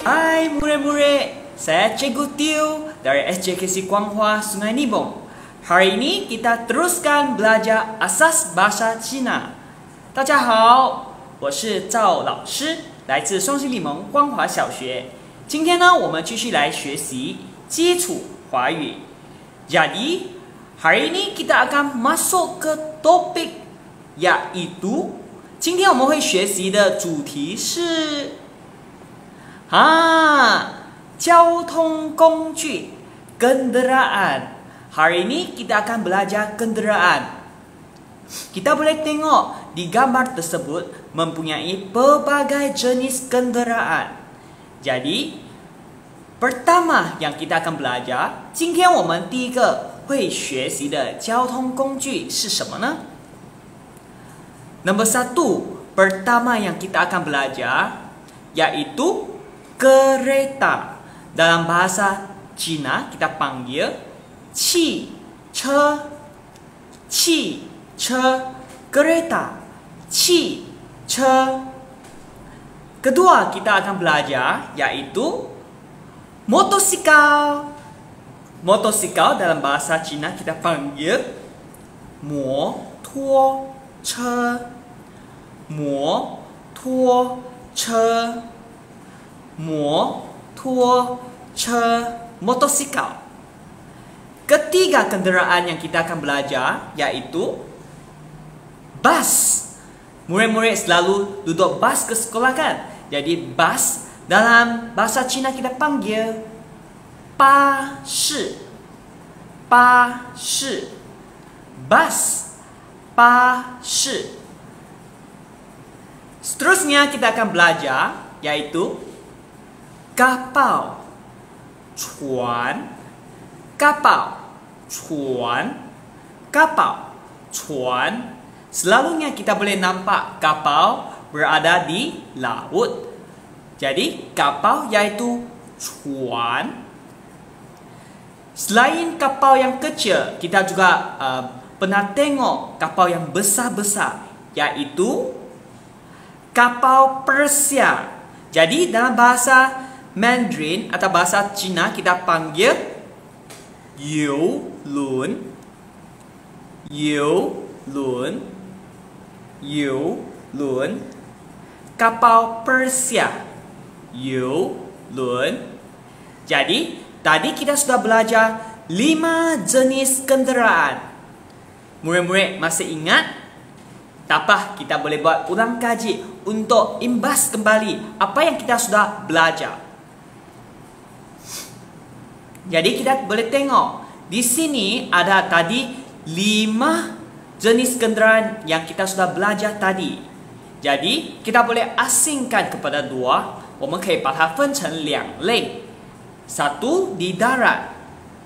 Hai murid-murid, saya Cikgu Tio dari SJKC Guanghua Sungai Nibong. Hari ini kita teruskan belajar asas bahasa Cina. 大家好，我是赵老师，来自双溪联盟光华小学。今天呢，我们继续来学习基础华语。Jadi, hari ini kita akan masuk ke topik yaitu 今天我们会学习的主题是交通工具 kenderaan. Hari ini kita akan belajar kenderaan. Kita boleh tengok di gambar tersebut mempunyai pelbagai jenis kenderaan. Jadi, pertama yang kita akan belajar, 今天我们第一个会学习的交通工具是什么呢？ Nombor 1, pertama yang kita akan belajar yaitu kereta. Dalam bahasa Cina kita panggil 汽车 kereta 汽车. Kedua kita akan belajar yaitu motosikal. Motosikal dalam bahasa Cina kita panggil 摩托车 摩托车 motosikal. Ketiga kenderaan yang kita akan belajar yaitu bas. Murid-murid selalu duduk bas ke sekolah kan? Jadi bas dalam bahasa Cina kita panggil 巴士 bus 巴士. Seterusnya kita akan belajar yaitu kapal 船 船. Selalunya kita boleh nampak kapal berada di laut. Jadi kapal yaitu 船. Selain kapal yang kecil, kita juga pernah tengok kapal yang besar-besar yaitu kapal Persia. Jadi dalam bahasa Mandarin atau bahasa Cina kita panggil 游轮 kapal Persia 游轮. Jadi tadi kita sudah belajar 5 jenis kenderaan. Murid-murid masih ingat? Tak apa, kita boleh buat ulang kaji untuk imbas kembali apa yang kita sudah belajar. Jadi kita boleh tengok di sini ada tadi 5 jenis kenderaan yang kita sudah belajar tadi. Jadi kita boleh asingkan kepada 2, 我们可以把它分成2类. Satu di darat,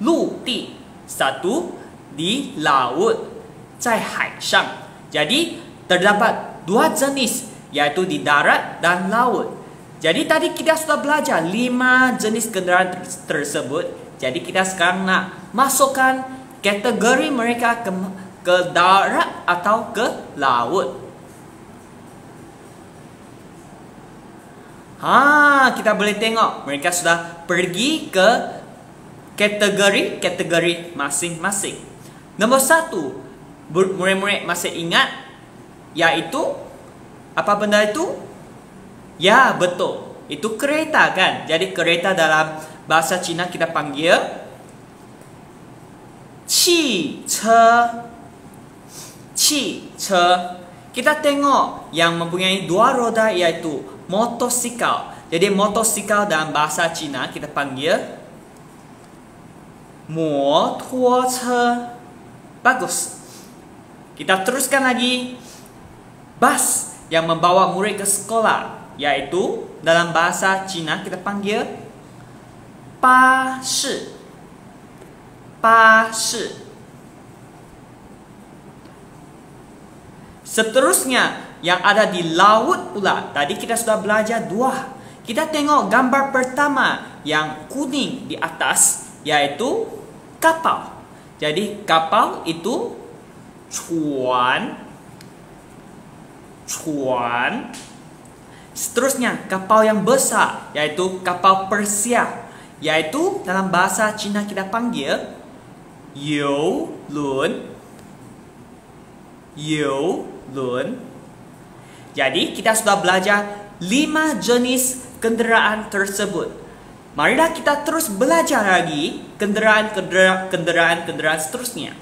陆地, satu di laut, 在海上. Jadi terdapat 2 jenis yaitu di darat dan laut. Jadi tadi kita sudah belajar 5 jenis kenderaan tersebut. Jadi kita sekarang nak masukkan kategori mereka ke darat atau ke laut. Kita boleh tengok mereka sudah pergi ke kategori masing-masing. Nombor 1, murid-murid masih ingat yaitu apa benda itu? Ya, betul. Itu kereta kan? Jadi kereta dalam bahasa Cina kita panggil 汽车. Kita tengok yang mempunyai 2 roda yaitu motosikal. Jadi motosikal dalam bahasa Cina kita panggil 摩托车. Bagus. Kita teruskan lagi. Bus yang membawa murid ke sekolah yaitu dalam bahasa Cina kita panggil 巴士. Seterusnya yang ada di laut pula. Tadi kita sudah belajar 2. Kita tengok gambar pertama yang kuning di atas yaitu kapal. Jadi kapal itu 船. Seterusnya, kapal yang besar, yaitu kapal Persia. Yaitu dalam bahasa Cina kita panggil You Lun. You Lun. Jadi, kita sudah belajar 5 jenis kenderaan tersebut. Marilah kita terus belajar lagi kenderaan seterusnya.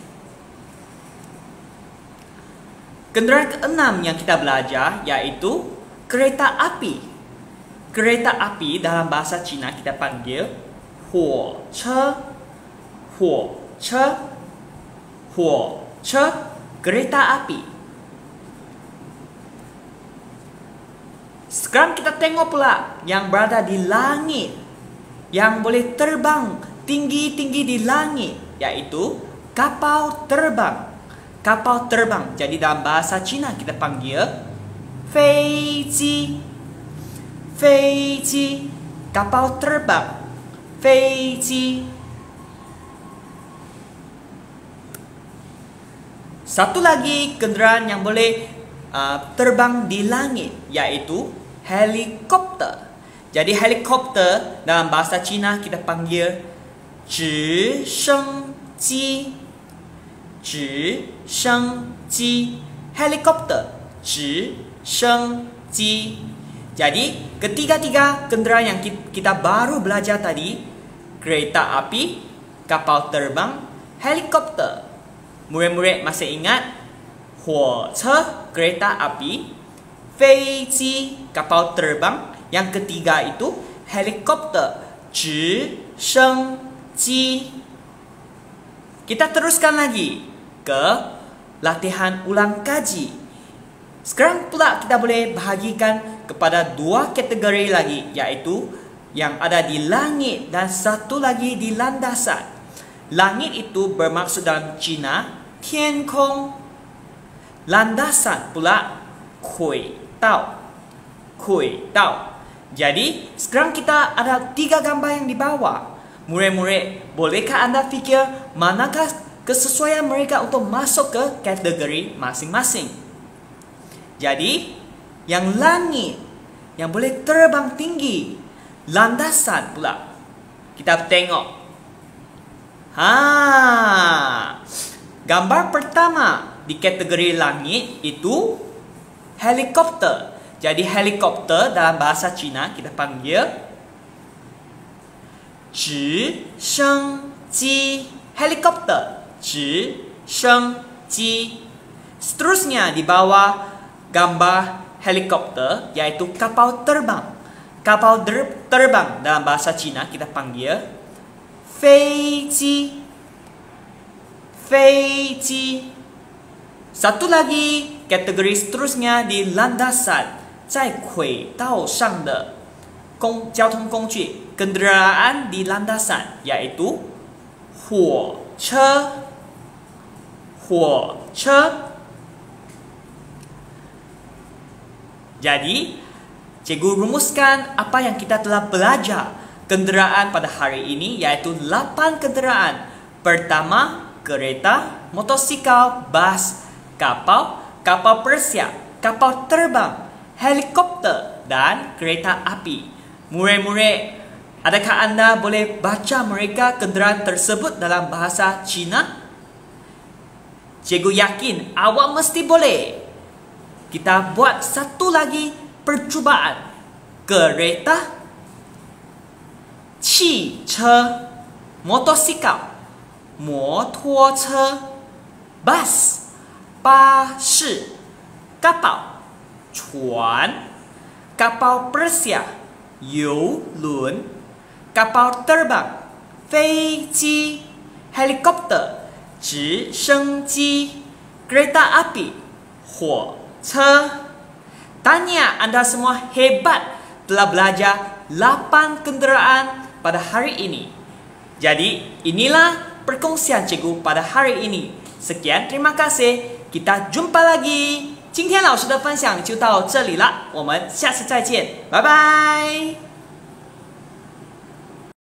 Kenderaan keenam yang kita belajar yaitu kereta api. Kereta api dalam bahasa Cina kita panggil huo che. Huo che. Huo che. Kereta api. Sekarang kita tengok pula yang berada di langit, yang boleh terbang tinggi-tinggi di langit, yaitu kapal terbang. Kapal terbang. Jadi dalam bahasa Cina kita panggil feiji. Feiji. Kapal terbang. Feiji. Satu lagi kenderaan yang boleh terbang di langit, yaitu helikopter. Jadi helikopter dalam bahasa Cina kita panggil zhi sheng ji. Zhi sheng ji. Helikopter. Zhi sheng ji. Jadi ketiga-tiga kenderaan yang kita baru belajar tadi, kereta api, kapal terbang, helikopter. Murid-murid masih ingat? Huo che, kereta api, feiji, kapal terbang. Yang ketiga itu helikopter. Zhi sheng ji. Kita teruskan lagi ke latihan ulang kaji. Sekarang pula kita boleh bahagikan kepada 2 kategori lagi, yaitu yang ada di langit dan satu lagi di landasan. Langit itu bermaksud dalam Cina tian kong. Landasan pula kui tao. Kui tao. Jadi sekarang kita ada 3 gambar yang di bawah. Murid-murid, bolehkah anda fikir manakah kesesuaian mereka untuk masuk ke kategori masing-masing? Jadi, yang langit, yang boleh terbang tinggi, landasan pula. Kita tengok. Gambar pertama di kategori langit itu helikopter. Jadi helikopter dalam bahasa Cina kita panggil zhi sheng ji. Helikopter. Zhi sheng ji. Seterusnya di bawah gambar helikopter yaitu kapal terbang. Kapal terbang dalam bahasa Cina kita panggil feiji. Feiji. Satu lagi kategori seterusnya di landasan, 在轨道上的交通工具, kenderaan di landasan yaitu 火车. 火车. Jadi, cikgu rumuskan apa yang kita telah belajar. Kenderaan pada hari ini yaitu 8 kenderaan. Pertama, kereta, motosikal, bas, kapal, kapal Persia, kapal terbang, helikopter, dan kereta api. Murid-murid, adakah anda boleh baca mereka kenderaan tersebut dalam bahasa Cina? Cikgu yakin awak mesti boleh. Kita buat satu lagi percubaan. Kereta, 汽车, motosikal, 摩托车, bus, 巴士, kapal, 船, kapal Persia, 游轮, kapal terbang, 飞机, helikopter, 直升机, kereta api, 火车. Tanya anda semua hebat telah belajar 8 kenderaan pada hari ini. Jadi inilah perkongsian cikgu pada hari ini. Sekian, terima kasih. Kita jumpa lagi. 今天老师的分享就到这里了，我们下次再见，拜拜。